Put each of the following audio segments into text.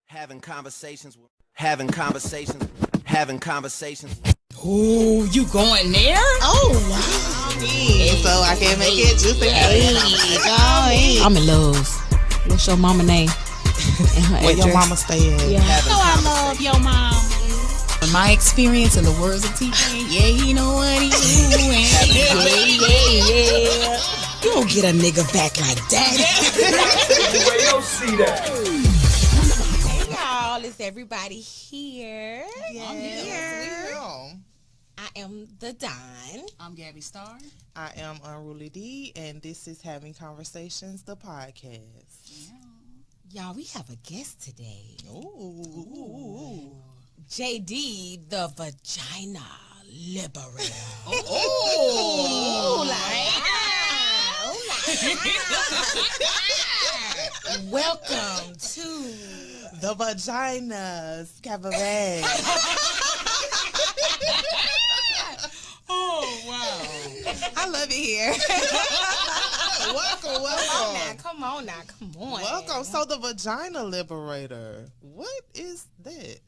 Having conversations. Ooh, you going there? Oh, wow. So I can make it juicy. I'm in love. What's your mama name? Where your mama stay at? Yeah. I love your mom. In my experience, in the words of TJ, yeah, he know what he doing. Yeah. You don't get a nigga back like that. You don't see that. Hey y'all, is everybody here? Yes. I am the Don. I'm Gabby Starr. I am Unruly D, and this is Having Conversations, the podcast. Y'all, we have a guest today. Ooh. Jay Dee, the vagina liberator. Welcome to The Vagina's Cabaret. Oh, wow. I love it here. Welcome. Come on now. Welcome. So the Vagina Liberator, what is that?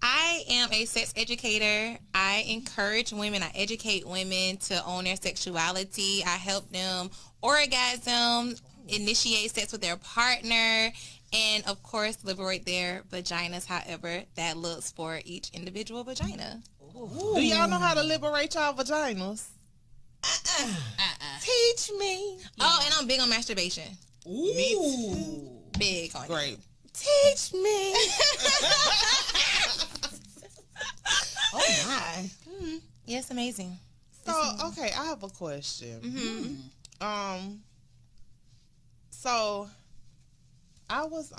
I am a sex educator. I encourage women, I educate women to own their sexuality. I help them orgasm, initiate sex with their partner, and of course liberate their vaginas, however that looks for each individual vagina. Ooh. Do y'all know how to liberate y'all vaginas? Teach me. Oh, and I'm big on masturbation. Ooh. Me too. Big on it. Great. Teach me. Oh my. Yes, amazing. So, okay, I have a question. Mm-hmm. So I was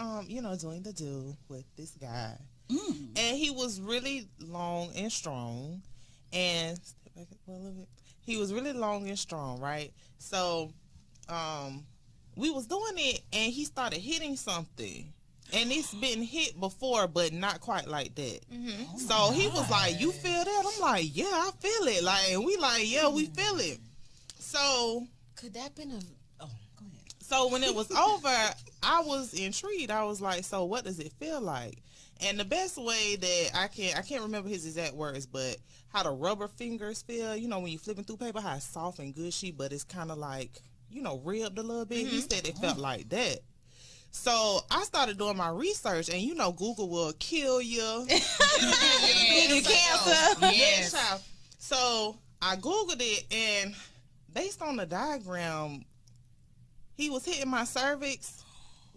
doing the do with this guy. And he was really long and strong. And step back a little bit. He was really long and strong, right? So we was doing it and he started hitting something. And it's been hit before, but not quite like that. Mm-hmm. So he was like, "You feel that?" I'm like, "Yeah, I feel it." Like, and we like, "Yeah, we feel it." So Could that been a... Oh, go ahead. So when it was over, I was intrigued. I was like, "So what does it feel like?" And the best way that I can't remember his exact words, but how the rubber fingers feel, when you flipping through paper, how it's soft and gushy, but it's kind of like, ribbed a little bit. He said it felt like that. So I started doing my research, and Google will kill you. Give you cancer. Yes. So I Googled it, and based on the diagram, he was hitting my cervix.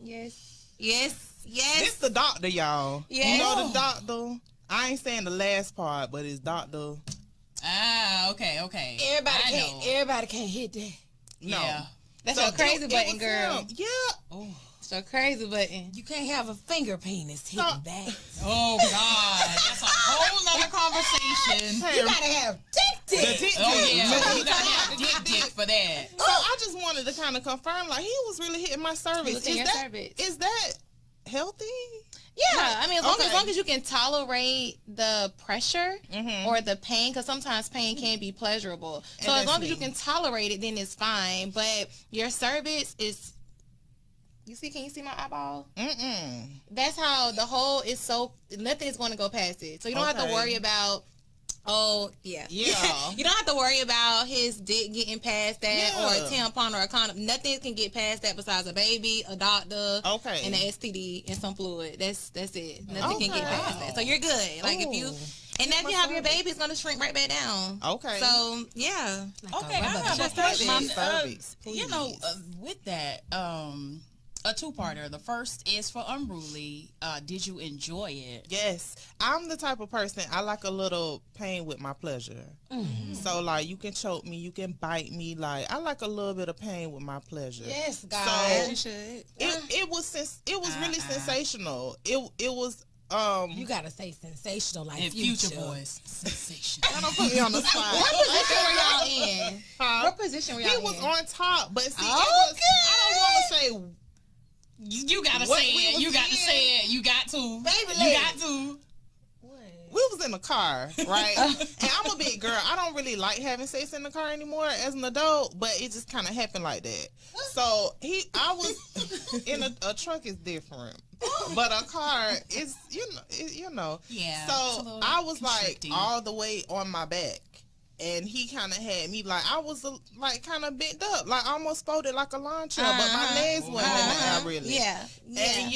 Yes. This the doctor, y'all. Yes. You know the doctor. I ain't saying the last part, but it's doctor. Ah, okay. Everybody can't hit that. No. Yeah. That's So your crazy it button, was girl. him. Yeah. Oh. It's your crazy button. You can't have a finger penis hitting back. Oh, God. That's a whole nother conversation. You gotta have dick. Oh, yeah. You gotta have dick for that. So I just wanted to kind of confirm, like, he was really hitting my cervix. Hitting your cervix. Is that healthy? Yeah, I mean, as long Okay. as you can tolerate the pressure or the pain, because sometimes pain can be pleasurable. So And as long that's as you me. can tolerate it, then it's fine. But your cervix is, can you see my eyeball? Mm-mm. That's how the hole is so, nothing is going to go past it. So you don't have to Okay. worry about, Yeah. you don't have to worry about his dick getting past that or a Yeah. tampon or a condom. Nothing can get past that besides a baby, a doctor, Okay. and an STD and some fluid. That's it. Nothing can get Okay. past that. So you're good. Like if you, and then if you have your baby, it's gonna shrink right back down. Okay. So yeah. Okay, I have a Just question. cervix, With that, a two-parter. The first is for Unruly. Did you enjoy it? Yes. I'm the type of person, I like a little pain with my pleasure. So, like, you can choke me, you can bite me. Like, I like a little bit of pain with my pleasure. Yes, guys. So, You should. it was really sensational. It was You gotta say sensational like And Future Boys. Sensation. don't put me on the spot. What position were y'all in? Huh? What position were y'all He in? was on top, but see, I don't want to say. You gotta What say we it. was You got to in? say it. You got to. Baby You leg. got to. We was in the car, right? And I'm a big girl. I don't really like having sex in the car anymore as an adult, but it just kind of happened like that. So I was in a truck is different, but a car is Yeah. So I was like all the way on my back. And he kind of had me like I was like kind of bent up, like almost folded like a lawn chair, but my legs wasn't in the air really. Yeah. And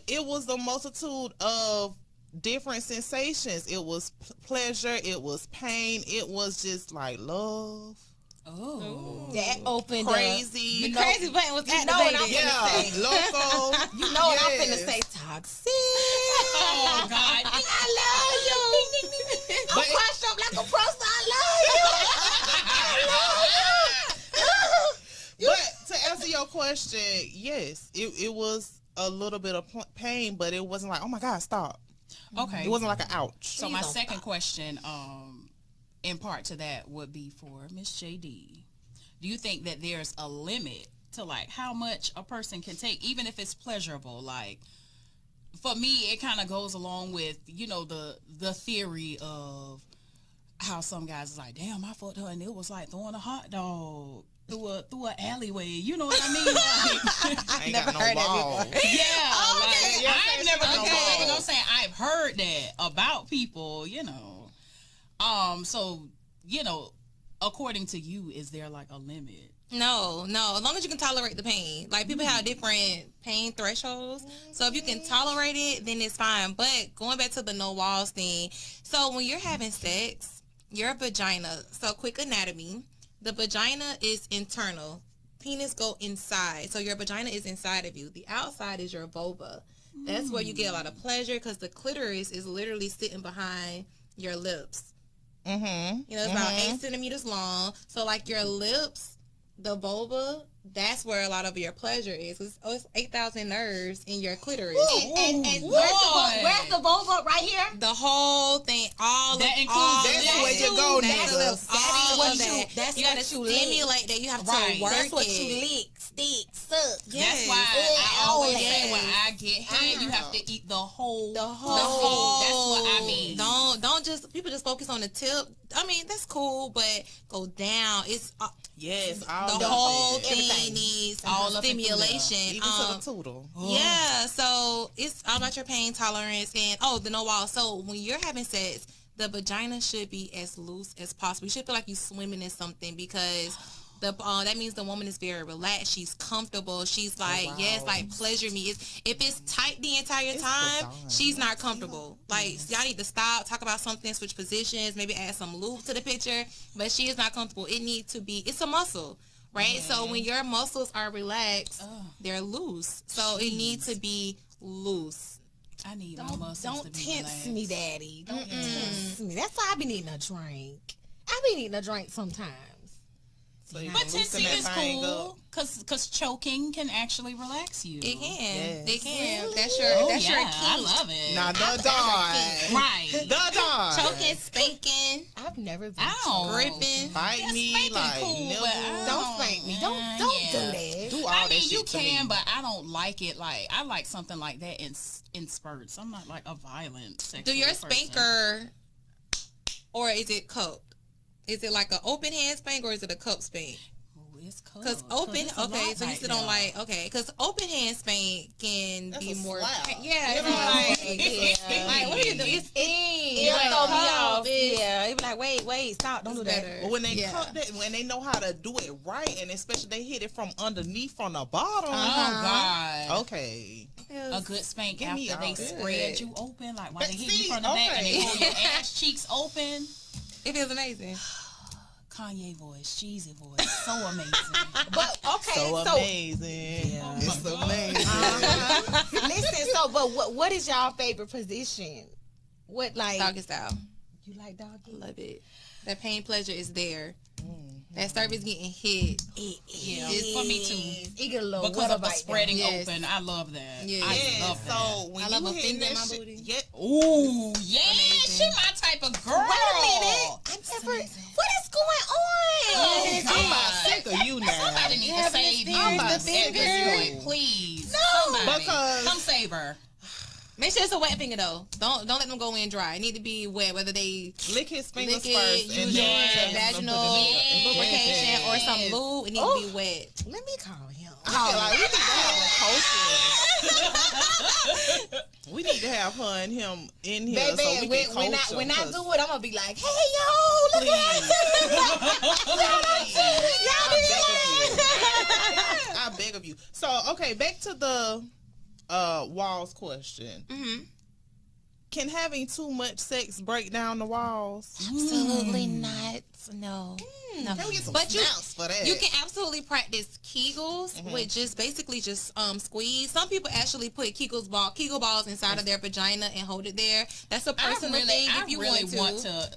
it was a multitude of different sensations. It was pleasure, it was pain, it was just like love. Oh, that opened crazy. Up. The crazy button was activated. What I'm finna say. Loco. You know what I'm finna say? Toxic. Oh God, I love you. I'm crushed up like a prostate. I love you. But to answer your question, yes, it was a little bit of pain, but it wasn't like, oh my God, stop. Okay. It wasn't like an ouch. So my second question, in part to that, would be for Miss Jay Dee. Do you think that there's a limit to like how much a person can take, even if it's pleasurable? Like, for me, it kind of goes along with, you know, the theory of how some guys is like, damn, I fucked her and it was like throwing a hot dog through an alleyway. You know what I mean? Like, I ain't never heard that before. Yeah, like, I've never no I'm saying I've heard that about people, you know. So, you know, according to you, is there like a limit? No. As long as you can tolerate the pain. Like, people have different pain thresholds. So if you can tolerate it, then it's fine. But going back to the no walls thing, so when you're having sex, your vagina, so quick anatomy, the vagina is internal. Penis go inside. So your vagina is inside of you. The outside is your vulva. That's where you get a lot of pleasure because the clitoris is literally sitting behind your lips. Mm-hmm. You know, it's about 8 centimeters long. So, like, your lips, the vulva, that's where a lot of your pleasure is. It's 8,000 nerves in your clitoris. And where's the vulva? Right here? The whole thing, all that of includes all that's that. where you go, nigga. That's You gotta what you stimulate that. You have Right. to work That's what it. you lick, stick, suck. That's why I always say when I get head, you have to eat the whole. The whole. That's what I mean. Don't just people just focus on the tip. I mean, that's cool, but go down. It's Yes, the whole thing Everything. needs All up stimulation. even to the toodle. Yeah, so it's all about your pain tolerance and the no wall. So when you're having sex, the vagina should be as loose as possible. You should feel like you're swimming in something because that means the woman is very relaxed. She's comfortable. She's like, yes, like pleasure me. If it's tight the entire time, she's not comfortable. Like, y'all need to stop, talk about something, switch positions, maybe add some lube to the picture. But she is not comfortable. It needs to be. It's a muscle. Right? So when your muscles are relaxed, they're loose. So it needs to be loose. I need my muscles to be tense relaxed. me, Daddy. Don't tense me. That's why I be needing a drink. I be needing a drink sometimes. So you But loosen tensing that is thing cool because choking can actually relax you. It can. Yes. It can. Really? That's your I key. love it. Now the dog. Right. The dog. Choking, spanking, I've never been Ow. gripping. Bite Yeah, me spanking like cool, nibble. but I Don't spank me. Don't yeah. do that. Do all I that mean, shit you to can, me. but I don't like it. Like, I like something like that in spurts. I'm not like a violent sexual Do your person. spanker, or is it cupped? Is it like an open hand spank or is it a cup spank? Ooh, it's cool. Because open, it's a okay, lot so you right still don't now. like, okay, because open hand spank can That's be a more, slap. yeah, it's Yeah. like, what are you doing? It's It'll like, throw me oh, off. bitch. Yeah, it be like, wait, stop, don't do that. better. But when they Yeah. cut that, when they know how to do it right, and especially they hit it from underneath, from the bottom. Oh, God. Okay. A good spank Give me after they all that. spread you open, like while they hit you See, from the back and they okay. hold your ass cheeks open. It feels amazing. Kanye voice, cheesy voice, so amazing. But okay, So so amazing. Yeah. It's amazing. listen, but what is y'all favorite position? What like Doggy style. you like doggy? Love it. That pain pleasure is there. That cervix getting hit. Yeah, for me too. It get a little Because of the bite spreading Yes. open, I love that. Yeah. I Yeah, love that. so when I you love a hitting finger in that my shit- booty. Yeah. Ooh, yeah, she my type of girl. Wait a minute. I never. What is going on? Oh, I'm God. about sick of you now. Somebody need to save you I'm about at sick this of point, you. please. No, Somebody. because- Come save her. Make sure it's a wet finger though. Don't let them go in dry. It need to be wet. Whether they lick his fingers lick it, first, and use your then vaginal lubrication or some lube. It need to be wet. Let me call him. I feel like we need to have her and him in here, baby, so we can when coach I him, do it, I'm gonna be like, hey yo, look what I did. I beg of you. So okay, back to the walls question. Mm-hmm. Can having too much sex break down the walls? Absolutely not. No. No. Can we get some But snaps for that? you can absolutely practice Kegels, which just basically just squeeze. Some people actually put Kegel balls inside of their vagina and hold it there. That's a personal thing. If you want to.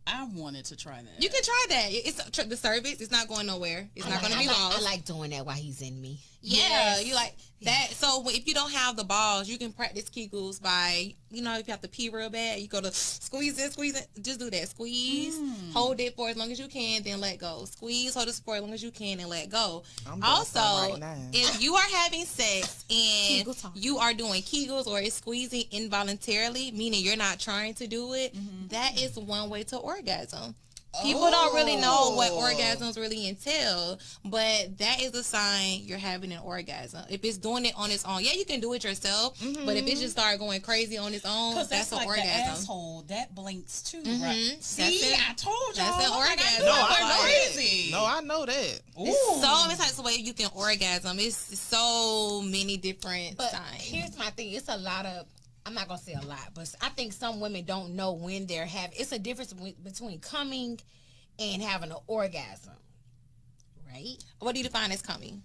I wanted to try that. You can try that. It's the cervix. It's not going nowhere. It's not going to be lost. I like doing that while he's in me. Yeah, you like that. So if you don't have the balls, you can practice Kegels by, if you have to pee real bad, you go to squeeze it. Just do that. Squeeze, hold it for as long as you can, then let go. Squeeze, hold it for as long as you can, and let go. Also, if you are having sex and you are doing Kegels or it's squeezing involuntarily, meaning you're not trying to do it, that is one way to orgasm. People don't really know what orgasms really entail, but that is a sign you're having an orgasm. If it's doing it on its own, you can do it yourself, but if it just start going crazy on its own, that's an like orgasm. The asshole that blinks too, right? See, I told y'all. That's an orgasm. No, I know crazy. No, I know that. There's so many types of ways you can orgasm. It's so many different signs. Here's my thing. It's a lot of, I'm not going to say a lot, but I think some women don't know when they're having, it's a difference between coming and having an orgasm, right? What do you define as coming?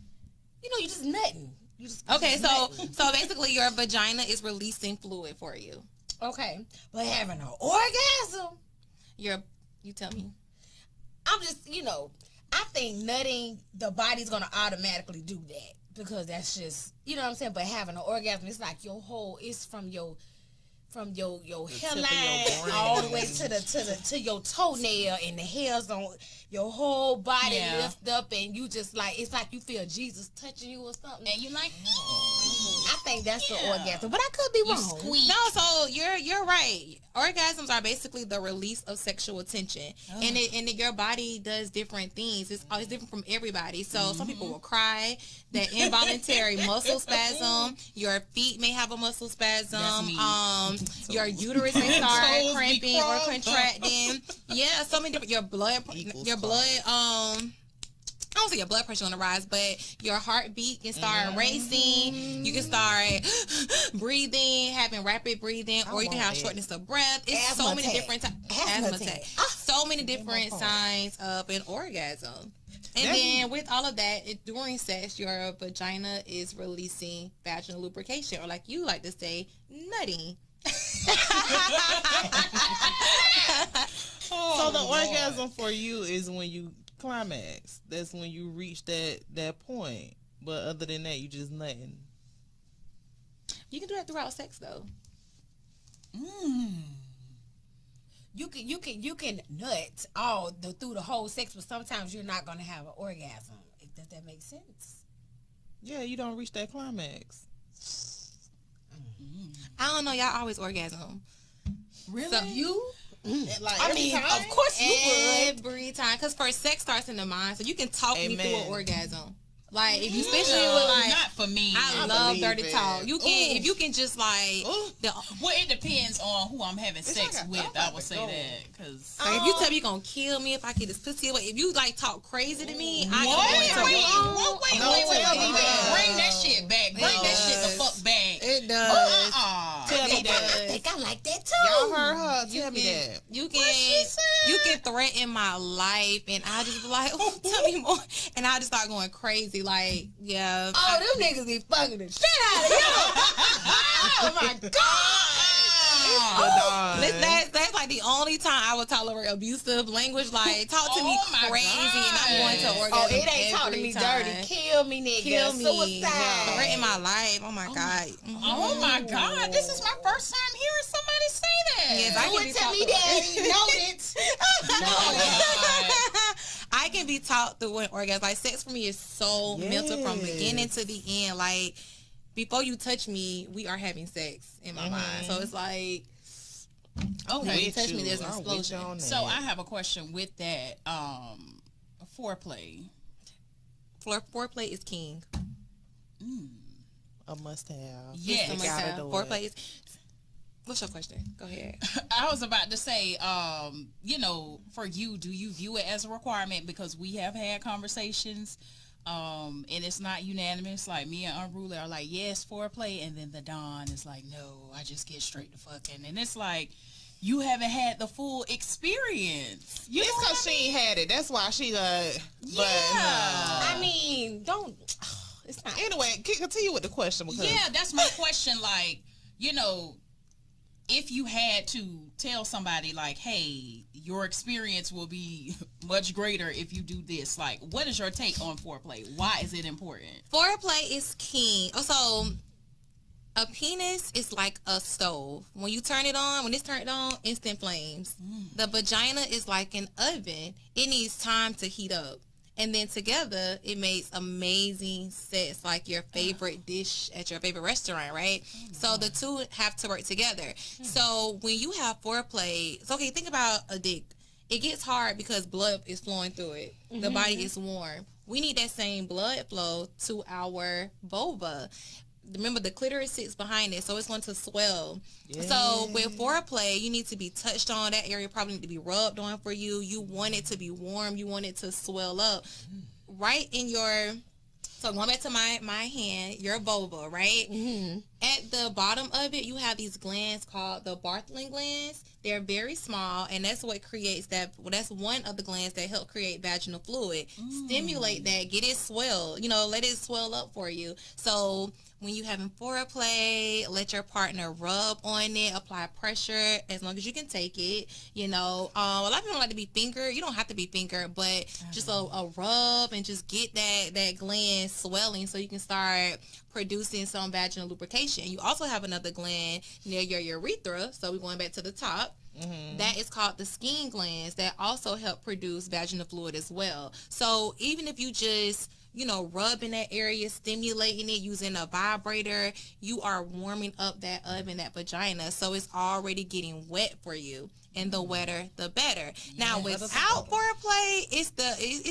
You just nutting. So basically your vagina is releasing fluid for you. Okay. But having an orgasm, you tell me. I'm just, I think nutting, the body's going to automatically do that. Because that's just, you know what I'm saying? But having an orgasm, it's like it's from your hairline all the way to your toenail, and the hairs on your whole body lift up, and you just like, it's like you feel Jesus touching you or something, and you like, I think that's the orgasm, but I could be wrong. No, so you're right. Orgasms are basically the release of sexual tension, and your body does different things. It's always different from everybody. So some people will cry, that involuntary muscle spasm. Your feet may have a muscle spasm. Your uterus may start cramping or contracting. Yeah, so many different. Your blood. I don't say your blood pressure on the rise, but your heartbeat can start racing. You can start breathing, having rapid breathing, or you can have shortness of breath. It's so many different so many different signs of an orgasm. And then with all of that, during sex, your vagina is releasing vaginal lubrication, or like you like to say, nutting. So the orgasm for you is when you climax. That's when you reach that point. But other than that, you just nothing. You can do that throughout sex though. You can nut through the whole sex, but sometimes you're not gonna have an orgasm. Does that make sense? Yeah, you don't reach that climax. I don't know. Y'all always orgasm. Really? So you? Like of course you would. Every time, because first sex starts in the mind, so you can talk me through an orgasm. Like, if you, especially with like, not for me. I love dirty talk. You can, if you can just like, well, it depends on who I'm having sex with. I would say that because if you tell me you're gonna kill me if I get this pussy away, if you like talk crazy to me, I wait, bring that shit back. Bring that shit the fuck back. It does. Tell me that. I think I like that too. Y'all heard her. Tell me that. You can threaten my life, and I just be like, oh, tell me more, and I just start going crazy. Like, yeah. Oh, them niggas be fucking the shit out of you. Oh my god. That's like the only time I would tolerate abusive language. Like, talk to me crazy, and I'm going to orgasm. Oh, it ain't talking to me dirty. Kill me, nigga. Kill me. Suicide. Threaten my life. Oh my god. Oh my god. This is my first time hearing somebody say that. Yes, I can be tell me that. I can be taught through an orgasm. Like, sex for me is so mental from beginning to the end. Like, before you touch me, we are having sex in my mind. So it's like, okay, when you touch me, there's an explosion. So I have a question with that. Foreplay. Foreplay is king. A must-have. Yes. Foreplay is. What's your question? Go ahead. I was about to say, for you, do you view it as a requirement? Because we have had conversations, and it's not unanimous. Like, me and Unruly are like, yes, foreplay, and then the Don is like, no, I just get straight to fucking. And it's like, you haven't had the full experience. It's because she ain't had it. That's why she like. Yeah. I mean, don't. It's not. Anyway, continue with the question. Because that's my question. Like, if you had to tell somebody, like, hey, your experience will be much greater if you do this, like, what is your take on foreplay? Why is it important? Foreplay is king. Also, a penis is like a stove. When you turn it on, when it's turned on, instant flames. The vagina is like an oven. It needs time to heat up. And then together, it makes amazing sex, like your favorite dish at your favorite restaurant, right? So the two have to work together. So when you have foreplay, it's okay, think about a dick. It gets hard because blood is flowing through it. The body is warm. We need that same blood flow to our vulva. Remember, the clitoris sits behind it, so it's going to swell. Yeah. So with foreplay, you need to be touched on. That area probably need to be rubbed on for you. You want it to be warm. You want it to swell up. Right in your... So going back to my hand, your vulva, right? At the bottom of it, you have these glands called the Bartholin glands. They're very small, and that's what creates that. Well, that's one of the glands that help create vaginal fluid. Stimulate that, get it swell. Let it swell up for you. So when you having foreplay, let your partner rub on it, apply pressure as long as you can take it. A lot of people don't like to be fingered. You don't have to be fingered, but just a rub and just get that gland swelling so you can start producing some vaginal lubrication. You also have another gland near your urethra, so we're going back to the top. That is called the skin glands that also help produce vaginal fluid as well. So even if you just rubbing that area, stimulating it using a vibrator, you are warming up that oven, that vagina, so it's already getting wet for you. And the wetter, the better. Now, without foreplay, it's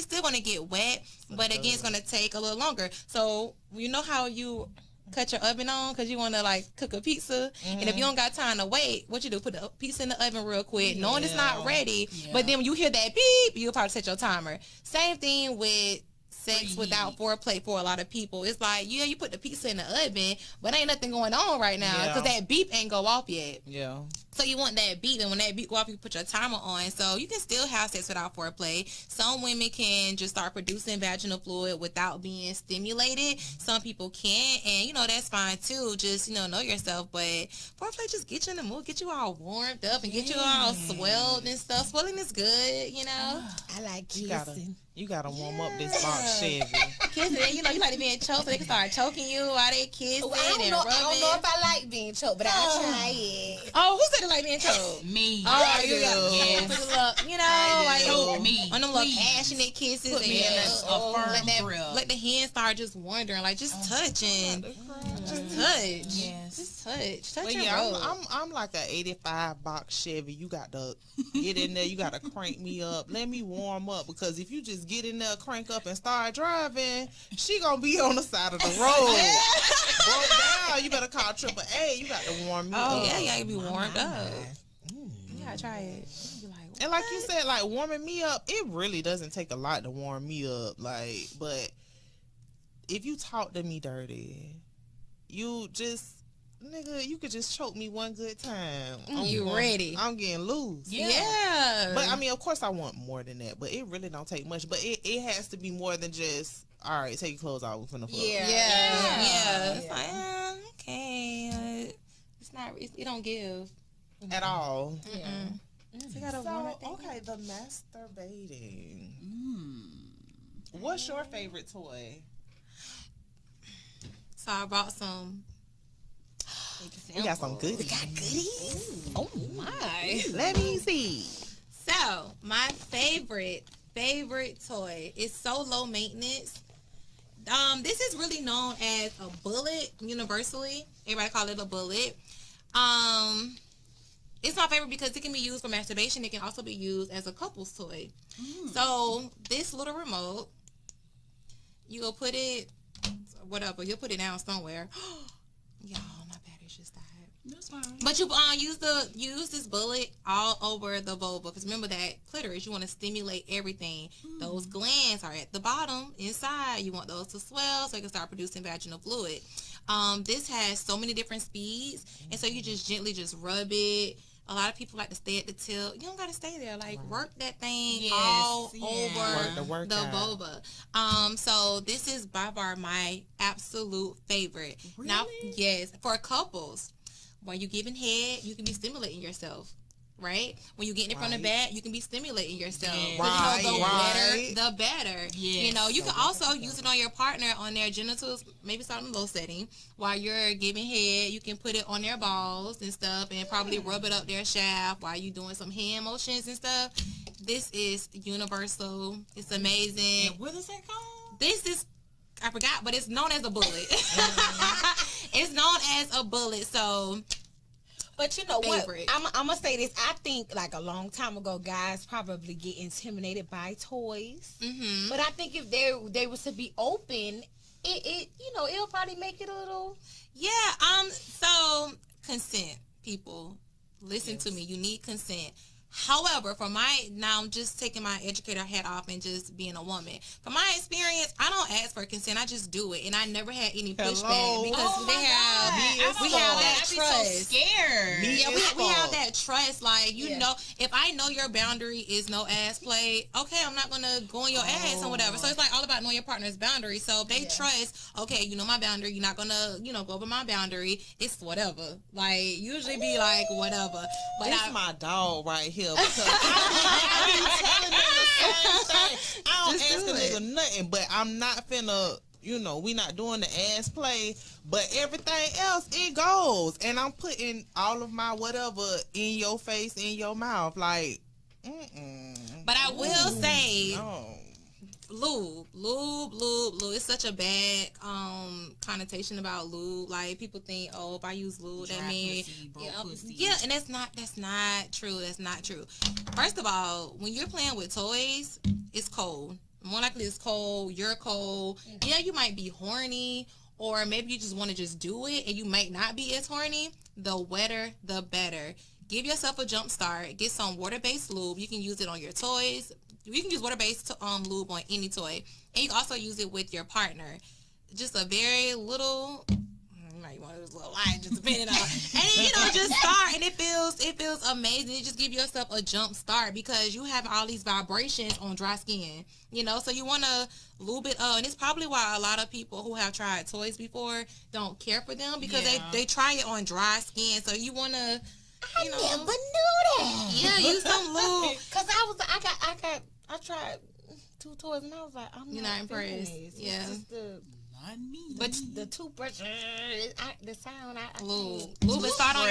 still going to get wet, but again, it's going to take a little longer. So, you know how you cut your oven on because you want to cook a pizza, and if you don't got time to wait, what you do, put the pizza in the oven real quick, knowing it's not ready, but then when you hear that beep, you'll probably set your timer. Same thing with sex without foreplay for a lot of people. It's like, you put the pizza in the oven, but ain't nothing going on right now because that beep ain't go off yet. Yeah. So you want that beep, and when that beep go off, you put your timer on. So you can still have sex without foreplay. Some women can just start producing vaginal fluid without being stimulated. Some people can't, and that's fine too. Just know yourself. But foreplay just get you in the mood, get you all warmed up, and get you all swelled and stuff. Swelling is good, I like kissing. You gotta warm up this box, Chevy. Kissing, you like to be choked, so they can start choking you while they kissing and rubbing. I don't know if I like being choked, but I'll try it. Oh, who said it like being choked? Me. Oh, you got me. On them little passionate kisses, put me in a firm grip. Let the hand start just wandering, just touching. Just touch. Yes. Just touch. Touch your road. I'm like a 85 box Chevy. You got to get in there. You got to crank me up. Let me warm up, because if you just get in there, crank up, and start driving, she gonna be on the side of the road. Broke down. You better call AAA. You got to warm me up. Oh yeah, you gotta be warmed up. You gotta try it. And like you said, warming me up, it really doesn't take a lot to warm me up. But if you talk to me dirty, you could just choke me one good time. Ready. I'm getting loose. Yeah. But of course I want more than that. But it really don't take much. But it has to be more than just, all right, take your clothes off, we're finna fuck. Yeah. It's like, okay. It's not, it don't give. At all. Yeah. Okay, the masturbating. What's your favorite toy? So I brought some. We got some goodies. We got goodies? Oh my. Let me see. So my favorite toy is so low maintenance This is really known as a bullet universally. Everybody call it a bullet. It's my favorite because it can be used for masturbation. It can also be used as a couple's toy. So this little remote, you go put it, whatever, you'll put it down somewhere. Y'all, my battery just died. That's fine. But you use this bullet all over the vulva, because remember that clitoris, you want to stimulate everything. Those glands are at the bottom inside. You want those to swell so you can start producing vaginal fluid. This has so many different speeds, and so you just gently just rub it. A lot of people like to stay at the tip. You don't got to stay there. Like, work that thing all over the vulva. So this is by far my absolute favorite. Really? Now, yes, for couples, when you're giving head, you can be stimulating yourself. Right? When you're getting it from the back, you can be stimulating yourself. Right, the wetter, the better. Yes. You know, you can also use it on your partner, on their genitals, maybe start in a low setting. While you're giving head, you can put it on their balls and stuff, and probably rub it up their shaft while you're doing some hand motions and stuff. This is universal. It's amazing. And what is that called? This is, I forgot, but it's known as a bullet. It's known as a bullet, so... But you know what? I'm going to say this. I think like a long time ago, guys probably get intimidated by toys. Mm-hmm. But I think if they was to be open, it you know, it'll probably make it a little... Yeah, so consent, people. Listen to me. You need consent. However, now I'm just taking my educator hat off and just being a woman. From my experience, I don't ask for consent. I just do it, and I never had any pushback because we have that trust. So scared. We have that trust. Like, you know, if I know your boundary is no ass play, okay, I'm not gonna go on your ass and whatever. So it's like all about knowing your partner's boundary. So if they trust, okay, you know my boundary, you're not gonna, you know, go over my boundary. It's whatever. Like, usually be like whatever. But That's my dog right here. Because I be telling them the same thing. I don't ask a nigga nothing, but I'm not finna, you know, we not doing the ass play, but everything else, it goes. And I'm putting all of my whatever in your face, in your mouth. Like, But I will say, lube. It's such a bad connotation about lube. Like, people think, oh, if I use lube, that means and that's not true. That's not true. First of all, when you're playing with toys, it's cold. More likely it's cold. You're cold. Yeah, you might be horny, or maybe you just want to just do it, and you might not be as horny. The wetter, the better. Give yourself a jump start. Get some water-based lube. You can use it on your toys. You can use water-based lube on any toy. And you can also use it with your partner. Just a very little, you might want a little line, just depending on. And then, you know, just start. And it feels amazing. You just give yourself a jump start because you have all these vibrations on dry skin. You know, so you want to lube it up. And it's probably why a lot of people who have tried toys before don't care for them, because they try it on dry skin. So you want to, you know. I never knew that. Yeah, use some lube. Because I tried 2 toys and I was like, I'm not impressed. Yeah. Not me. But the toothbrush, the sound, lube is start on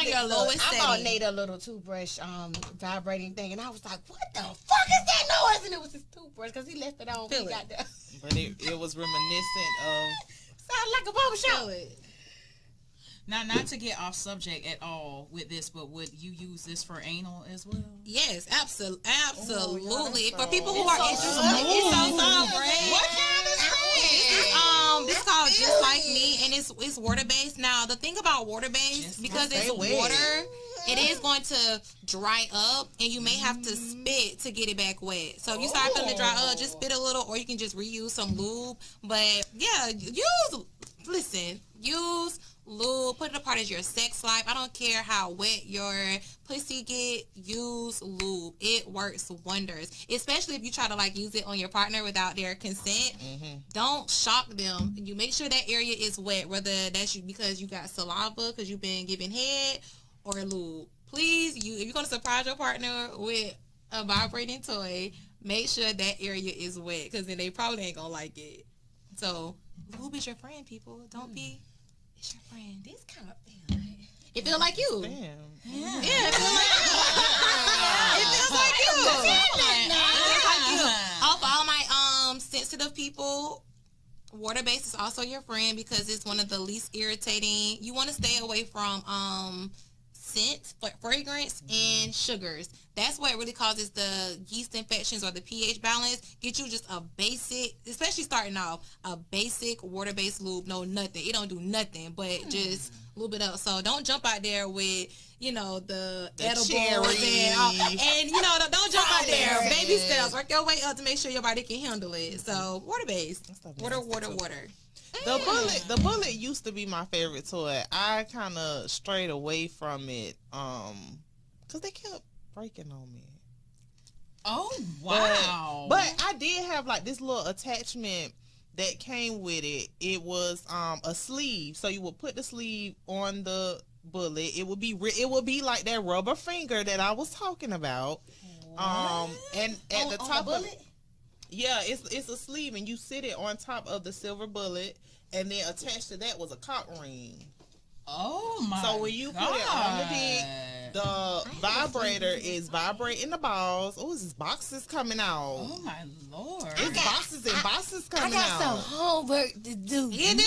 your lowest setting. I bought Nate a little toothbrush vibrating thing, and I was like, what the fuck is that noise? And it was his toothbrush because he left it on. He got that. but it was reminiscent of. Sound like a barbershop. Now, not to get off subject at all with this, but would you use this for anal as well? Yes, absolutely. For people who are interested, it's so great. What kind of thing? This is called Just Like Me, and it's water based. Now, the thing about water based, because it's water, it is going to dry up, and you may have to spit to get it back wet. So if you start feeling it dry up, just spit a little, or you can just reuse some lube. But yeah, use lube. Put it a part of your sex life. I don't care how wet your pussy get. Use lube. It works wonders. Especially if you try to like use it on your partner without their consent. Don't shock them. You make sure that area is wet, whether that's because you got saliva because you've been giving head, or lube. Please, if you're gonna surprise your partner with a vibrating toy, make sure that area is wet, because then they probably ain't gonna like it. So lube is your friend, people. Don't be. It's your friend. This kind of feel like it feel like you. Damn. Yeah, it feel like you. It feels like you. It feels like you. For all my sensitive people, Water-based is also your friend because it's one of the least irritating. You want to stay away from scents, fragrance, and sugars. That's what really causes the yeast infections or the pH balance. Get you just a basic, especially starting off, a basic water-based lube. No, nothing. It don't do nothing, but just a little bit of. So don't jump out there with, the edibles and don't jump out there. Baby steps. Work your way up to make sure your body can handle it. So water-based. Water. The bullet used to be my favorite toy. I kind of strayed away from it because they kept breaking on me. Oh, wow. But I did have like this little attachment that came with it. It was a sleeve. So you would put the sleeve on the bullet. It would be like that rubber finger that I was talking about. And at the top of it. Yeah, it's a sleeve, and you sit it on top of the silver bullet, and then attached to that was a cock ring. Oh my! So when you put it on the dick, the vibrator is vibrating the balls. Oh, this boxes coming out. Oh my Lord! It's boxes and boxes coming out. I got some homework to do. You do.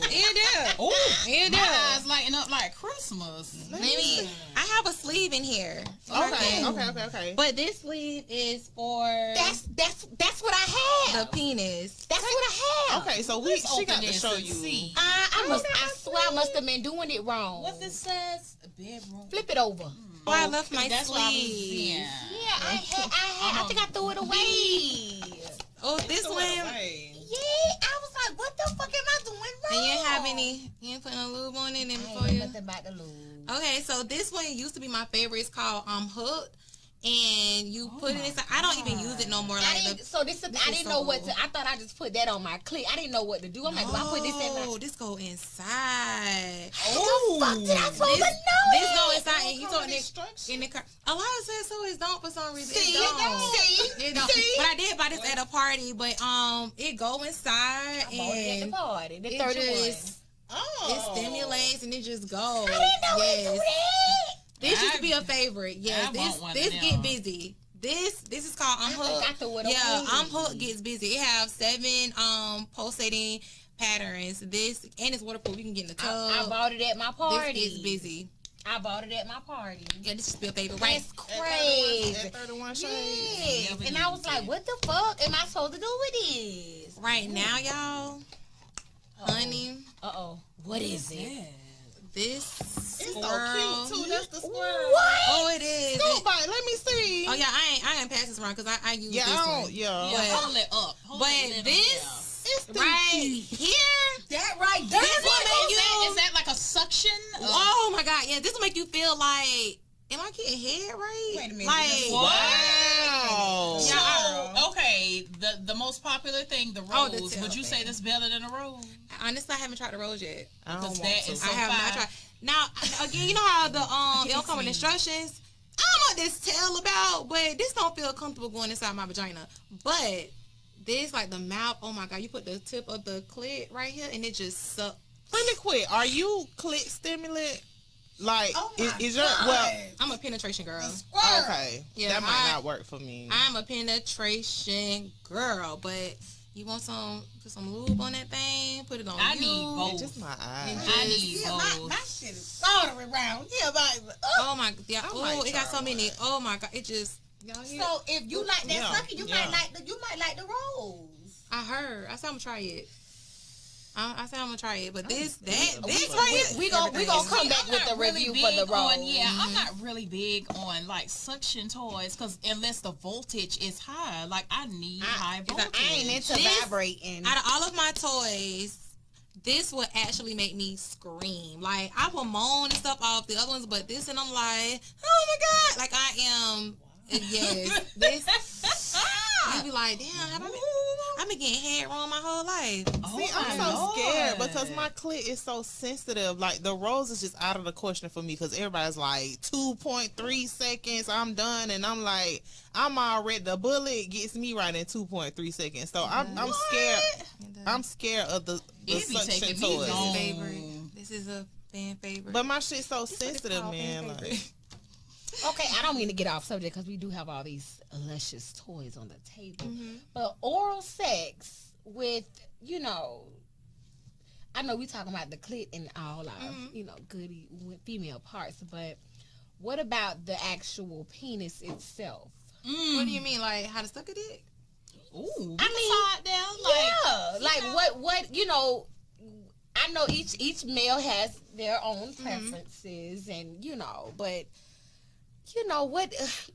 You do. Oh, you do. My eyes lighting up like Christmas. Maybe I have a sleeve in here. Okay. But this sleeve is for that's what I have. the penis. That's what I have. Okay, so she got to show you. I swear I must have been doing it wrong. What this says? Bedroom. Flip it over. Oh, I left my That's what I was sleeve. seeing. I think I threw it away. Oh, this one. Yeah, I was like, what the fuck am I doing wrong? And you didn't have any, you didn't put no lube on it before I ain't you? nothing about the lube. Okay, so this one used to be my favorite. It's called Hooked. And you put it inside. I don't even use it no more. I didn't know what to. I thought I just put that on my clit. I didn't know what to do. I'm like, do I put this in my? Oh, this go inside. Oh, fuck did I supposed to know This it? go inside, and he told in the car. A lot of says so it don't for some reason. It don't. But I did buy this at a party. But it go inside I bought it at the party. The 31. It stimulates and it just goes. I didn't know it do that. This used to be a favorite. Yes, this get busy. This is called Hooked. Hooked gets busy. It have 7 pulsating patterns. This and it's waterproof. You can get in the tub. I bought it at my party. This gets busy. I bought it at my party. Yeah, this used to be a favorite. Right? It's crazy. At 31 Shades. Yeah. And I was like, what the fuck am I supposed to do with this? Right now, y'all, honey. What is it? This It's squirrel. so cute too. That's the squirrel. What? Oh, it is. Nobody, let me see. Oh yeah, I ain't pass this around because I use this one. Hold it up. But this It's right here, That right there. this will make you. Is that like a suction? Oh my god, yeah, this will make you feel like, am I getting head right? Wait a minute. Like, Wow. So, okay, the most popular thing, the rose. Oh, the Would you say that's better than a rose? honestly, I haven't tried the rose yet. Because that is so I have fire. not tried. Now, again, you know how the it don't come with instructions. I don't know what this tell about, but this don't feel comfortable going inside my vagina. But this, like the mouth, oh my god, you put the tip of the clit right here, and it just sucks. Let me quit. Are you clit stimulant? Like, is your I'm a penetration girl. okay? Yeah, that might not work for me. I'm a penetration girl, but you want put some lube on that thing, put it on I you. need both. Just my eyes. I need both. My shit is soldering around. Yeah, but Oh my, yeah. might Oh, it got try so many. Oh my god, it just. Y'all hear? so if you like that sucker, you yeah. might like the rose. I heard. I said I'm gonna try it. I said I'm gonna try it, but this right here. We gonna come back with the review for the rose. I'm not really big on like suction toys because unless the voltage is high, like I need high voltage. I ain't into This- vibrating. Out of all of my toys, this would actually make me scream. Like I will moan and stuff off the other ones, but this, and I'm like, oh my god, like I am. Yes, this. You be like, damn, I've been getting head wrong my whole life. See, I'm so scared because my clit is so sensitive. Like the rose is just out of the question for me because everybody's like 2.3 seconds, I'm done, and I'm like, I'm already, the bullet gets me right in 2.3 seconds. So I'm scared. I'm scared of the It be suction taking me toys. long. This is a fan favorite. But my shit's so sensitive, man. Like, Okay, I don't mean to get off subject because we do have all these luscious toys on the table. But oral sex with, you know, I know we talking about the clit and all our, you know, goody female parts, but what about the actual penis itself? What do you mean, like how to suck a dick? Ooh, I mean, down, like what you know. I know each male has their own preferences, and you know, but you know what?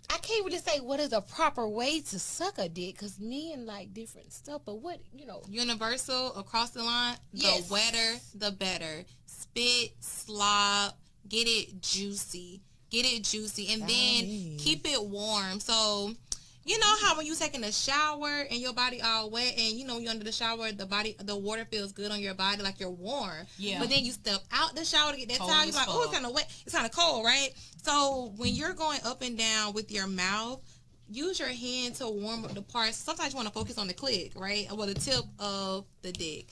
I can't really say what is a proper way to suck a dick because men like different stuff. But what, you know, universal across the line. Yes. The wetter, the better. Spit, slob, get it juicy, and then keep it warm. So, you know how when you taking a shower and your body all wet, and you know when you're under the shower, the water feels good on your body, like you're warm. Yeah. But then you step out the shower to get that towel, you're like, oh, it's kind of wet. It's kind of cold, right? So when you're going up and down with your mouth, use your hand to warm up the parts. Sometimes you want to focus on the clit, right? Or the tip of the dick.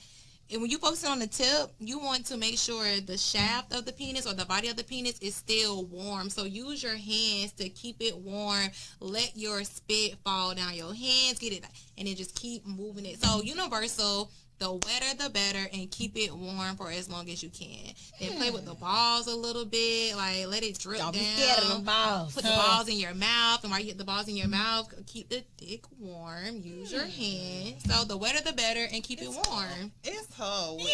And when you focus on the tip, you want to make sure the shaft of the penis or the body of the penis is still warm. So use your hands to keep it warm. Let your spit fall down your hands. Get it, and then just keep moving it. So universal, the wetter the better, and keep it warm for as long as you can. Then play with the balls a little bit, like let it drip down. Don't be scared of them balls. Put the balls in your mouth, and while you get the balls in your mouth, keep the dick warm. Use your hands. So the wetter the better, and keep it warm. It's her. Keep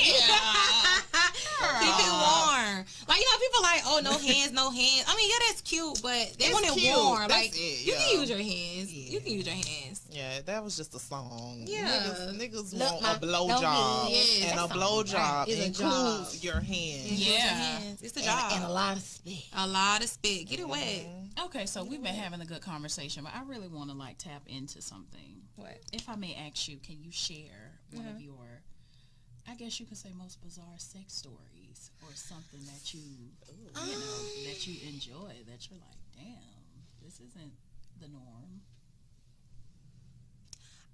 it warm. Like, you know, people like, oh, no hands, no hands. I mean, yeah, that's cute, but they want it warm. That's like, it, you can use your hands. You can use your hands. Yeah, that was just a song. Yeah. Niggas want a blowjob. Yes. And a blowjob includes your Yeah. hands. Your hands. It's a job. And a lot of spit. A lot of spit. Get it wet. Okay, so we've been having a good conversation, but I really want to like tap into something. What? If I may ask you, can you share one of your, I guess you could say, most bizarre sex stories, or something that you know, that you enjoy, that you're like, damn, this isn't the norm?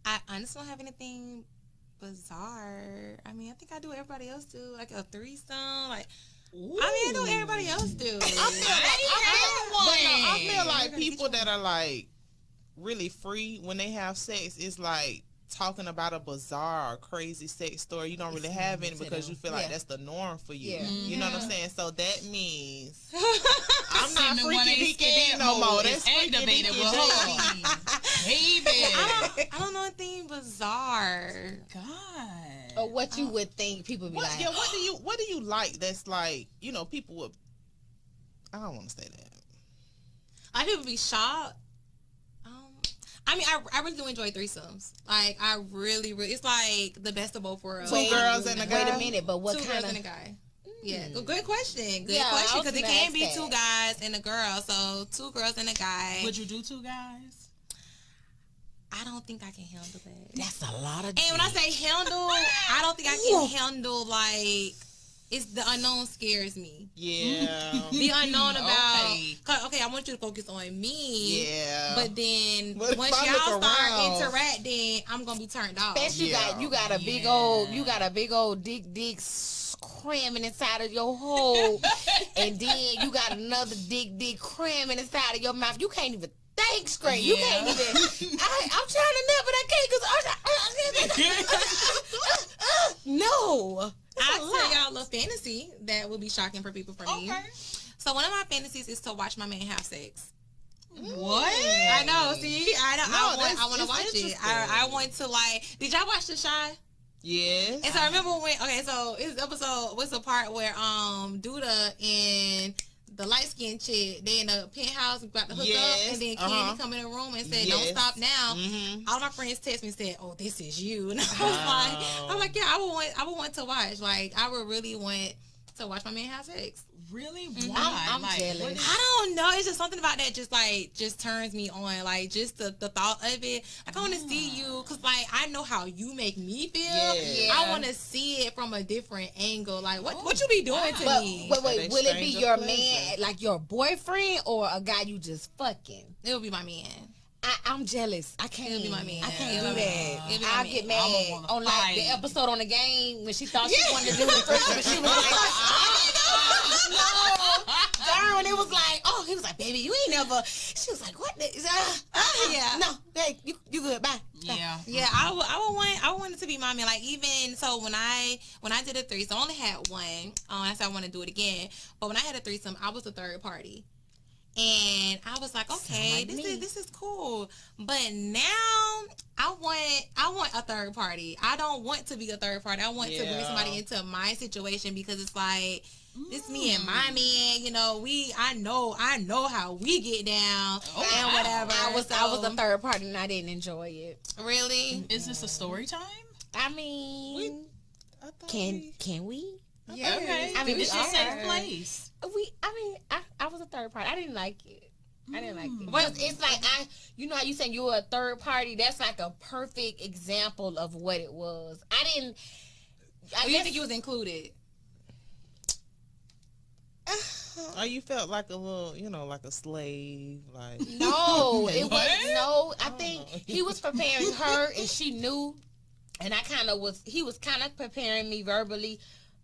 I honestly don't have anything bizarre. I mean, I think I do what everybody else do, like a threesome. Like, Ooh. I mean, I do what everybody else do. I feel like people that are like really free when they have sex is like talking about a bizarre or crazy sex story. You don't really have any because you feel like that's the norm for you. Yeah. You know what I'm saying? So that means I'm not freaky deaky no more. That's freaky deaky. I don't know anything bizarre. God. Or what you would think people be like. Yeah, what do you like that's like, you know, people would, I don't want to say that. I people be shocked. I mean, I really do enjoy threesomes. Like, I really, it's like the best of both worlds. Two girls and a guy. Wait a minute, but what Two kind girls of... and a guy. Yeah, good question. Good Yeah, question, because it can be that. two guys and a girl. So, two girls and a guy. Would you do two guys? I don't think I can handle that. That's a lot of... And when I say handle, I don't think I can handle, like... It's the unknown scares me. Yeah. The unknown about... Okay, I want you to focus on me. Yeah. But then What once if I y'all look start around? interacting, I'm going to be turned off. Especially you got a big old... You got a big old dick cramming inside of your hole. And then you got another dick cramming inside of your mouth. You can't even think straight. You can't even... I'm trying to nip, but I can't because... No. I'll tell y'all a fantasy that would be shocking for people for me. So one of my fantasies is to watch my man have sex. What? I know. See, I want to watch it. interesting. I want to, like. Did y'all watch The Shy? Yes. And so I remember when. Okay, so this episode was the part where Duda and the light skinned chick, they in the penthouse about to hook up, and then Candy come in the room and said, "Don't stop now." All of my friends text me and said, "Oh, this is you," and I was like, "Yeah, I would want to watch. Like, I would really want to watch my man have sex." Really? Why? I'm jealous. I don't know. It's just something about that just turns me on. Like, just the thought of it. Like, I want to see you because, like, I know how you make me feel. Yeah. I want to see it from a different angle. Like, what you be doing to me? Wait. Will it be your man, like your boyfriend, or a guy you just fucking? It'll be my man. I'm jealous. I can't. It'll be my man. I can't It'll do be my that. man. It'll be my I'll man. get mad on like the episode on the game when she thought she wanted to do it first, but she was like, "Oh no!" Darn, it was like, "Oh, He was like, baby, you ain't never. She was like, what? Yeah. No, hey, you good? Bye. Yeah. Yeah, I would want it to be my man. Like, even so, when I did a threesome, I only had one. I said I want to do it again. But when I had a threesome, I was the third party. And I was like, okay, this is cool. But now I want a third party. I don't want to be a third party. I want to bring somebody into my situation, because it's like, this me and my man, you know, I know how we get down and whatever. I was the third party and I didn't enjoy it. Really? Is this a story time? I mean, can we? Yeah. Okay. I mean, it's we a are. safe place. I was a third party. I didn't like it. But it's like, you know how you saying you were a third party? That's like a perfect example of what it was. I didn't think you was included. Or you felt like a little, you know, like a slave, like no, it was no. I think he was preparing her, and she knew, and he was kind of preparing me verbally,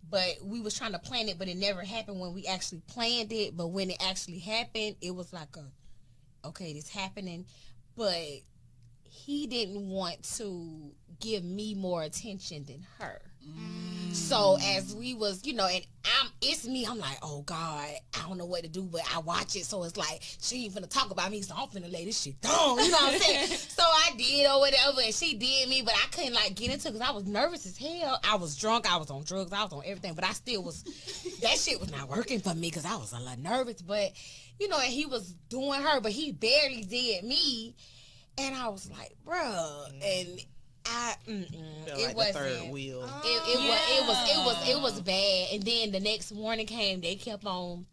but we was trying to plan it, but it never happened when we actually planned it. But when it actually happened, it was like okay, this happening, but he didn't want to give me more attention than her. So as we was, you know, and it's me, I'm like, oh God, I don't know what to do, but I watch it, so it's like, she ain't finna talk about me, so I'm finna lay this shit down, you know what I'm saying? So I did or whatever, and she did me, but I couldn't like get into it because I was nervous as hell. I was drunk, I was on drugs, I was on everything, but I still was, that shit was not working for me because I was a lot nervous, but, you know, and he was doing her, but he barely did me, and I was like, bruh, and it like wasn't. the third wheel. It was bad. And then the next morning came, they kept on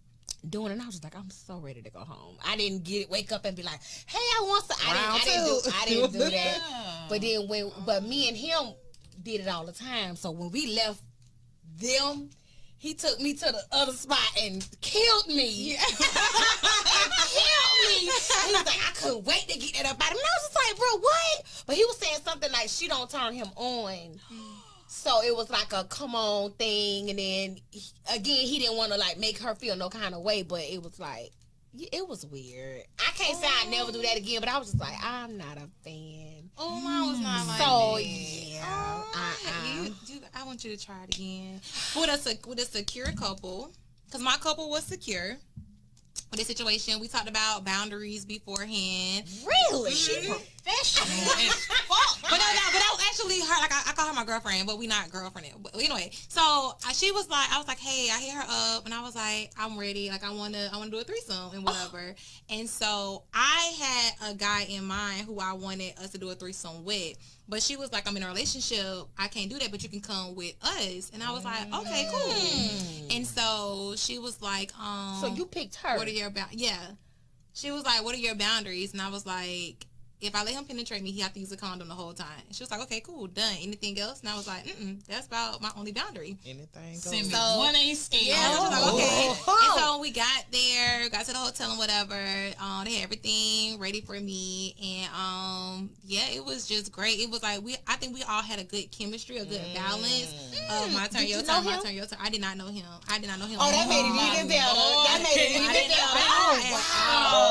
doing it, and I was just like, I'm so ready to go home. I didn't wake up and be like, hey, I want some. I didn't do that. But then but me and him did it all the time. So when we left them, he took me to the other spot and killed me. Yeah. Killed me. He was like, I couldn't wait to get that up out of him. And I was just like, bro, what? But he was saying something like, she don't turn him on. So it was like a come on thing. And then, again, he didn't want to like make her feel no kind of way. But it was like, it was weird. I can't say I'd never do that again. But I was just like, I'm not a fan. Oh, mine was not like so, that. Yeah. I want you to try it again. With a secure couple. Because my couple was secure. With this situation, we talked about boundaries beforehand. Really? She professional as fuck. But that was actually her. Like, I call her my girlfriend, but we not girlfriend. But anyway, so she was like, I was like, hey, I hit her up, and I was like, I'm ready. Like, I wanna do a threesome and whatever. And so I had a guy in mind who I wanted us to do a threesome with. But she was like, I'm in a relationship. I can't do that, but you can come with us. And I was like, okay, cool. And so she was like, so you picked her. What are your yeah. She was like, what are your boundaries? And I was like, if I let him penetrate me, he have to use a condom the whole time. And she was like, okay, cool, done. Anything else? And I was like, that's about my only boundary. Anything goes. So, one ain't scared. Yeah, I was like, okay. And so we got there, got to the hotel and whatever. They had everything ready for me. And yeah, it was just great. It was like, I think we all had a good chemistry, a good balance of my turn, your turn, my turn, your turn. I did not know him. Oh, that made it even better. That made it even better.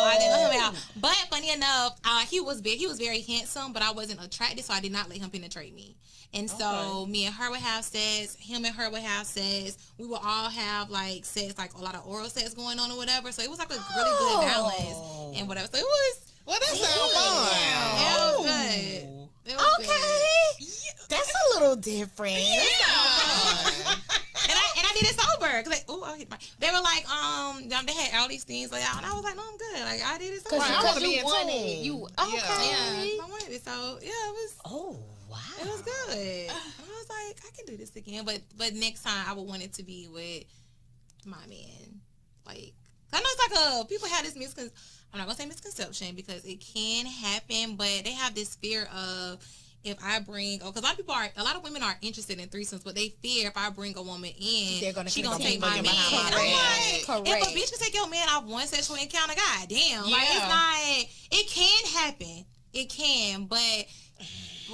I didn't know him out. But funny enough, he was very handsome, but I wasn't attracted, so I did not let him penetrate me. And so me and her would have sex, him and her would have sex. We would all have like sex, like a lot of oral sex going on or whatever. So it was like a really good balance and whatever. So it was. Well, that sounds fun. Yeah, it was good. It was good. That's a little different. Yeah. And I did it sober. They were like, they had all these things like out, and I was like, no, I'm good. Like, I did it sober. Because you wanted it. Yeah, I wanted it. So yeah, it was. Oh wow, it was good. I was like, I can do this again, but next time I would want it to be with my man. Like, I know it's like people have this I'm not gonna say misconception because it can happen, but they have this fear of. If I bring, because a lot of women are interested in threesomes, but they fear if I bring a woman in, she gonna take my man. Correct. If a bitch can take your man off one sexual encounter, god damn, like it's not. It can happen. It can, but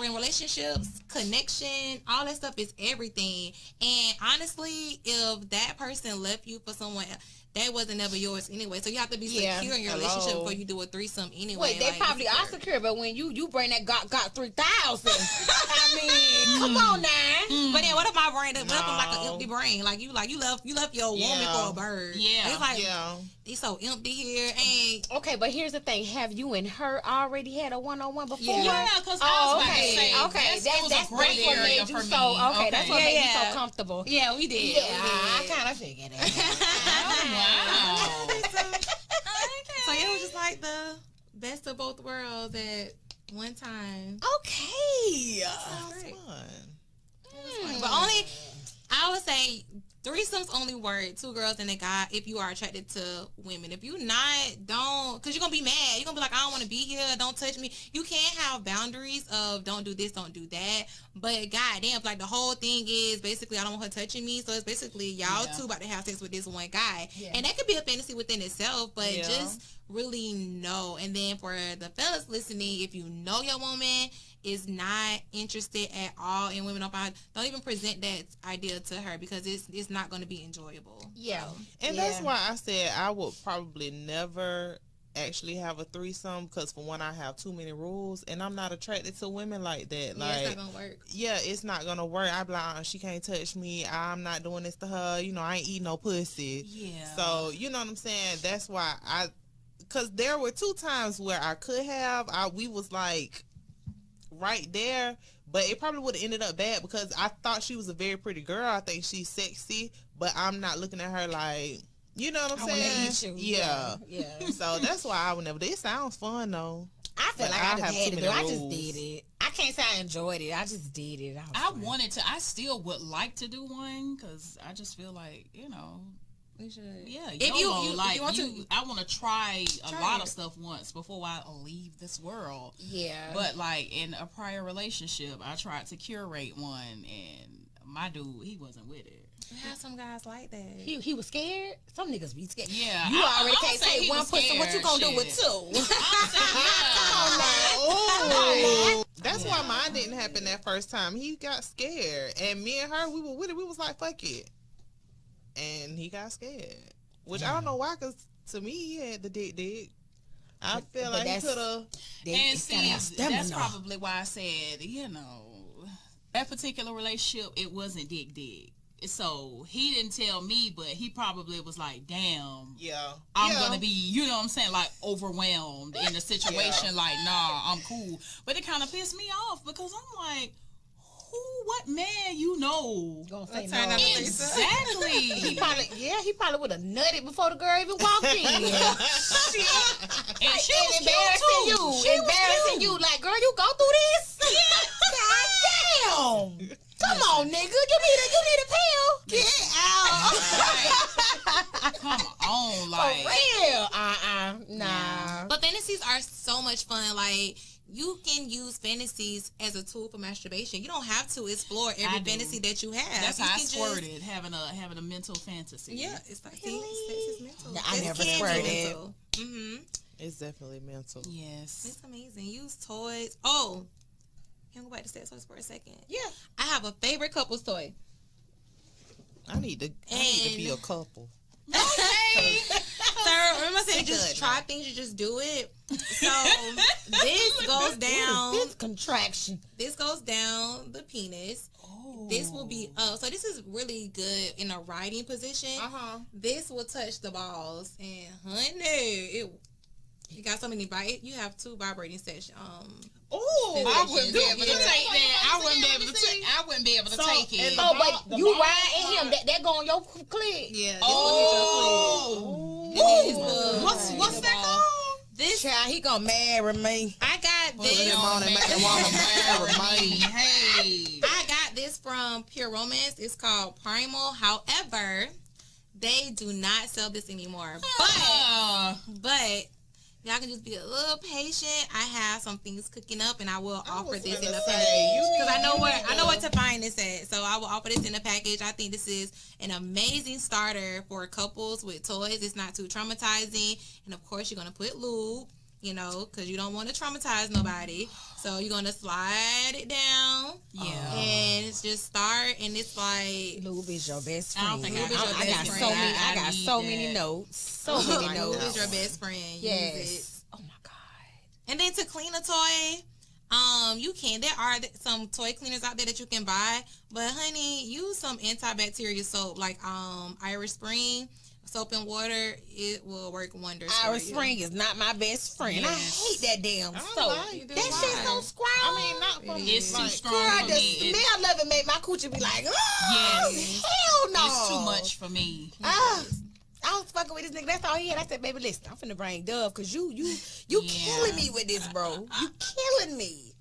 in relationships, connection, all that stuff is everything. And honestly, if that person left you for someone else, that wasn't never yours anyway. So you have to be secure in your relationship before you do a threesome anyway. Wait, they probably are secure, but when you bring that got 3,000, I mean, come on now. But then what if my brain, what if I'm like an empty brain? Like you left your woman for a bird. Yeah. It's like, it's so empty here. Okay, but here's the thing. Have you and her already had a one-on-one before? Yeah, because I was about to say, that's a great area for me. That's what made you so comfortable. Yeah, we did. Yeah, I kind of figured it. Wow. So it was just like the best of both worlds at one time. Okay. Sounds fun. But I would say threesomes only work 2 girls and a guy if you are attracted to women. If you not, don't, because you're going to be mad. You're going to be like, I don't want to be here. Don't touch me. You can't have boundaries of don't do this, don't do that. But goddamn, like the whole thing is basically I don't want her touching me. So it's basically y'all two about to have sex with this one guy. Yeah. And that could be a fantasy within itself, but just really know. And then for the fellas listening, if you know your woman is not interested at all in women, don't even present that idea to her because it's not going to be enjoyable. Yeah. And that's why I said I would probably never actually have a threesome because for one, I have too many rules and I'm not attracted to women like that. Like, it's not going to work. Yeah, it's not going to work. I'd be like, she can't touch me. I'm not doing this to her. You know, I ain't eating no pussy. Yeah. So, you know what I'm saying? That's why because there were 2 times where I could have, we was like, right there, but it probably would have ended up bad because I thought she was a very pretty girl. I think she's sexy, but I'm not looking at her like, you know what I'm saying? Yeah. So that's why I would never do it. It sounds fun though. I feel like I had to do it. I just did it. I can't say I enjoyed it. I just did it. I still would like to do one because I just feel like, you know, we should. Yeah, if you want to, I want to try a lot of stuff once before I leave this world. Yeah. But like in a prior relationship, I tried to curate one, and my dude, he wasn't with it. We have some guys like that. He was scared. Some niggas be scared. Yeah. You already can't take one pussy. What you gonna do with 2? Come on. That's why mine didn't happen that first time. He got scared, and me and her, we were with it. We was like, fuck it. And he got scared, which I don't know why, because to me, he had the dick. I feel like he could have. And see, that's probably why I said, you know, that particular relationship, it wasn't dick. So he didn't tell me, but he probably was like, damn, I'm going to be, you know what I'm saying, like overwhelmed in the situation. Like, nah, I'm cool. But it kind of pissed me off because I'm like, what man you know gonna say no? Exactly. he probably would have nutted before the girl even walked in. And she was embarrassing you. Like, girl, you go through this? God damn. Come on, nigga. You need a pill. Get out. Come on, like. For real. Nah. Yeah. But fantasies are so much fun. Like, you can use fantasies as a tool for masturbation. You don't have to explore every fantasy that you have. That's how I squirted, having a mental fantasy. Yeah, it's like sex is mental. No, I never squirted. Mm-hmm. It's definitely mental. Yes. It's amazing. Use toys. Oh, can we go back to sex toys for a second? Yeah. I have a favorite couple's toy. I need to be a couple. Okay. So remember I said just try things, you just do it. So this goes down. This contraction. This goes down the penis. Oh. This will be up. So this is really good in a riding position. This will touch the balls, and honey, you got so many you have 2 vibrating sessions. I wouldn't be able to take that. I wouldn't be able to take it. Oh, but you riding him. That go on your clit. Yeah. What's that called? This child, he gonna marry me. I got this. I got this from Pure Romance. It's called Primal. However, they do not sell this anymore. But y'all can just be a little patient. I have some things cooking up, and I will offer this in a package because I know where to find this at. So I will offer this in a package. I think this is an amazing starter for couples with toys. It's not too traumatizing, and of course, you're gonna put lube. you know, because you don't want to traumatize nobody. So you're gonna slide it down, and it's just start, and it's like lube is your best friend. I don't think I got so many notes. So many notes. Lube is your best friend. Yes. Use it. Oh my god. And then to clean a toy, you can. There are some toy cleaners out there that you can buy, but honey, use some antibacterial soap like Irish Spring. Soap and water, it will work wonders. Irish Spring is not my best friend. Yes. I hate that damn soap. Like that shit's so strong. I mean, not for me. It's too strong girl, for the me. smell of it made my coochie be like, oh, Yes. hell no. It's too much for me. I was fucking with this nigga. That's all he had. I said, baby, listen, I'm finna bring Dove because you killing me with this, bro. You killing me.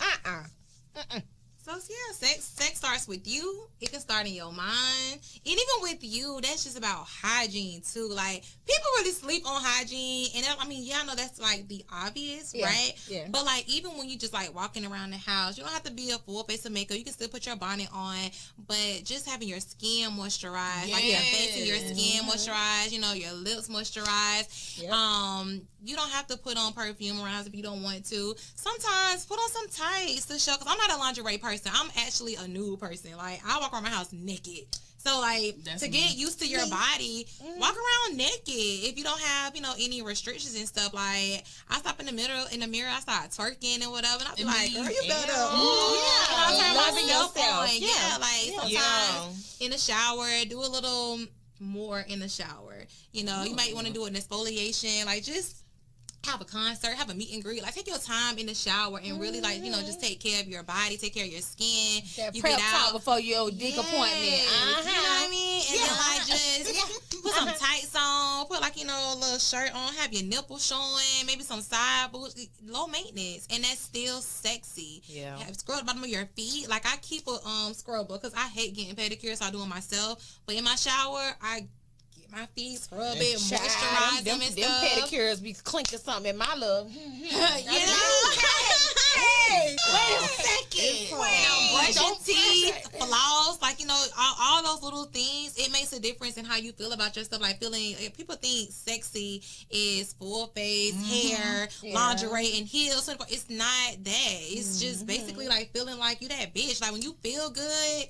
So yeah, sex starts with you. It can start in your mind, and even with you, that's just about hygiene too. Like people really sleep on hygiene, and I mean, yeah, I know that's like the obvious, right? Yeah. But like even when you just like walking around the house, you don't have to be a full face of makeup. You can still put your bonnet on, but just having your skin moisturized, like your face and your skin moisturized, you know, your lips moisturized. Yep. You don't have to put on perfume around if you don't want to. Sometimes put on some tights to show, because I'm not a lingerie person. I'm actually a nude person. Like, I walk around my house naked. So, like, to get used to your body, walk around naked if you don't have, you know, any restrictions and stuff. Like, I stop in the mirror, I start twerking and whatever, and I be like, girl, you better, I turn myself on. Yeah, like, sometimes in the shower, do a little more in the shower. You know, you might want to do an exfoliation, like, just have a concert, have a meet and greet. Like, take your time in the shower and really, like, you know, just take care of your body, take care of your skin. That you prep get out talk before your dick appointment. You know what I mean? And then, like, just put some tights on, put, like, you know, a little shirt on, have your nipples showing, maybe some side boots, low maintenance, and that's still sexy. Yeah. Scrub the bottom of your feet. Like, I keep a scrubber because I hate getting pedicures, so I do it myself. But in my shower, I my feet, scrub it, moisturize them and stuff. Them pedicures be clinking something in my love. You know? Hey, wait a second. Brush your teeth, floss, like, you know, all those little things. It makes a difference in how you feel about yourself. Like, feeling, people think sexy is full face, hair, lingerie, and heels. It's not that. It's just basically like feeling like you that bitch. Like, when you feel good,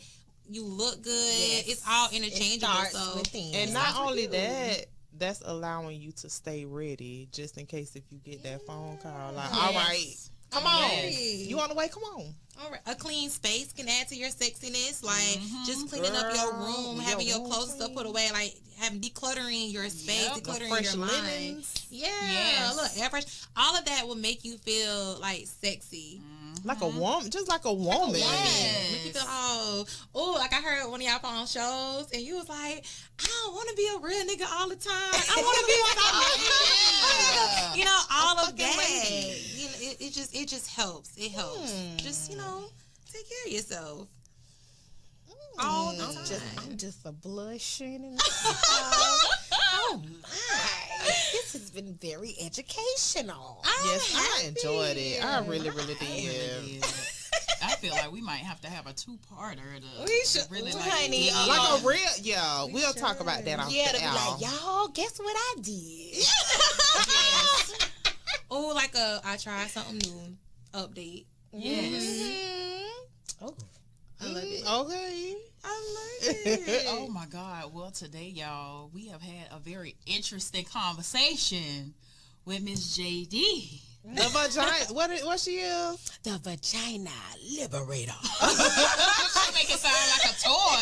you look good. Yes. It's all interchangeable. And not only that, that's allowing you to stay ready just in case if you get that phone call. Like, all right, come on. You on the way? Come on. All right. A clean space can add to your sexiness. Like, just cleaning up your room, having your clothes and stuff put away. Like, having decluttering your space, decluttering your mind. Yeah. Look, air fresh. All of that will make you feel like sexy. Like a woman, just like a woman. Make you feel like I heard one of y'all on shows, and you was like, I don't want to be a real nigga all the time. I want to be you know, all of that. You know, it just helps. It helps. Just, you know, take care of yourself. All the time. I'm just a blushing. And oh my! This has been very educational. Yes, I enjoyed it. I really, really did. I feel like we might have to have a two-parter. We should, really honey. Like a real, we'll talk about that on the to be like, y'all, guess what I did? Oh, like I tried something new. Update. Yes. Oh, I love it. Okay. I love it. Oh my God. Well, today, y'all, we have had a very interesting conversation with Miss Jay Dee. The vagina. What she is? The vagina liberator. She make it sound like a toy.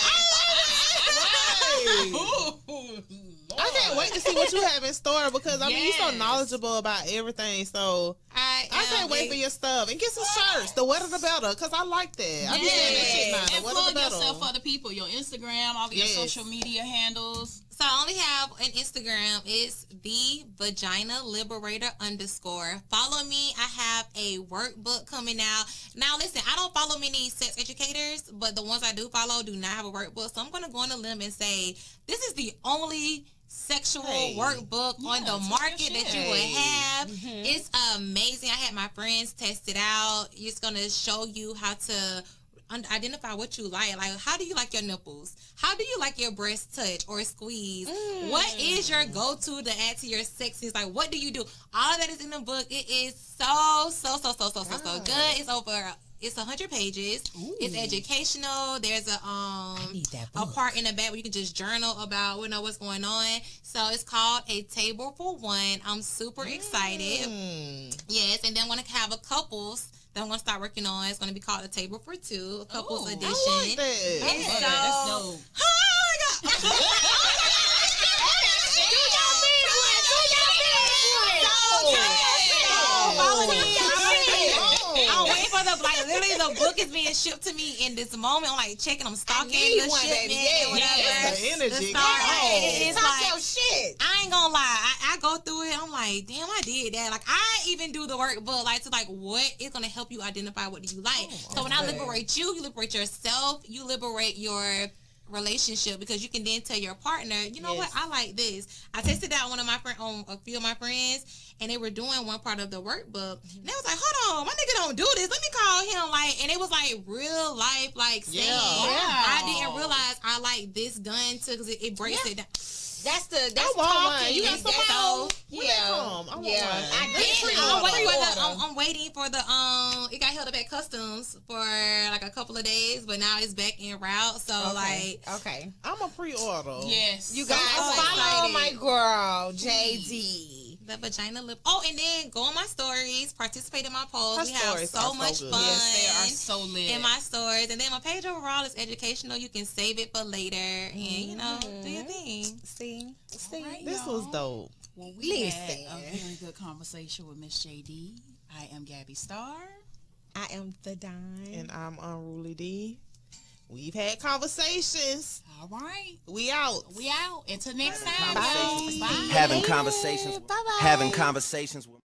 I can't wait to see what you have in store because I mean you're so knowledgeable about everything. So I can't wait for your stuff and get some shirts. The wetter the better, because I like that. I be saying that shit now. And plug yourself for the people. Your Instagram, all your social media handles. So I only have an Instagram. It's the Vagina Liberator _ Follow me. I have a workbook coming out. Now listen, I don't follow many sex educators, but the ones I do follow do not have a workbook. So I'm going to go on a limb and say this is the only sexual workbook on the market that you would have. It's amazing. I had my friends test it out. It's going to show you how to identify what you like. Like, how do you like your nipples? How do you like your breast touch or squeeze? What is your go-to to add to your sexiest? Like, what do you do? All of that is in the book. It is so good. It's 100 pages. Ooh. It's educational. There's a part in the back where you can just journal about what's going on. So it's called A Table for One. I'm super excited. Yes, and then I'm gonna have a couples that I'm gonna start working on. It's gonna be called A Table for Two, a couples edition. I like that. That's dope. Oh my god. I'm waiting for literally the book is being shipped to me in this moment. I'm like checking, I'm stalking the shipment and whatever. The energy. It's like your shit. I ain't gonna lie. I go through it. I'm like, damn, I did that. Like, I even do the work, but what is gonna help you identify what do you like. So when I liberate you liberate yourself. You liberate your relationship, because you can then tell your partner, you know what, I like this. I tested out a few of my friends, and they were doing one part of the workbook, and they was like, hold on, my nigga don't do this, let me call him, and it was real life, saying, I didn't realize I like this done too, because it breaks it down. That's talking. You got some so, I'm waiting for the it got held up at customs for a couple of days, but now it's back in route. So okay. I'm a pre-order. Yes. You guys follow my girl Jay Dee. The vagina lip. Oh, and then go on my stories, participate in my polls. We have so much fun. Yes, they are so lit in my stories. And then my page overall is educational. You can save it for later, and do your thing. See, right, this was dope. Well, we had a very good conversation with Miss Jay Dee. I am Gabby Starr. I am the Dime. And I'm Unruly D. We've had conversations. All right. We out. Until next time. Bye. Bye. Having conversations with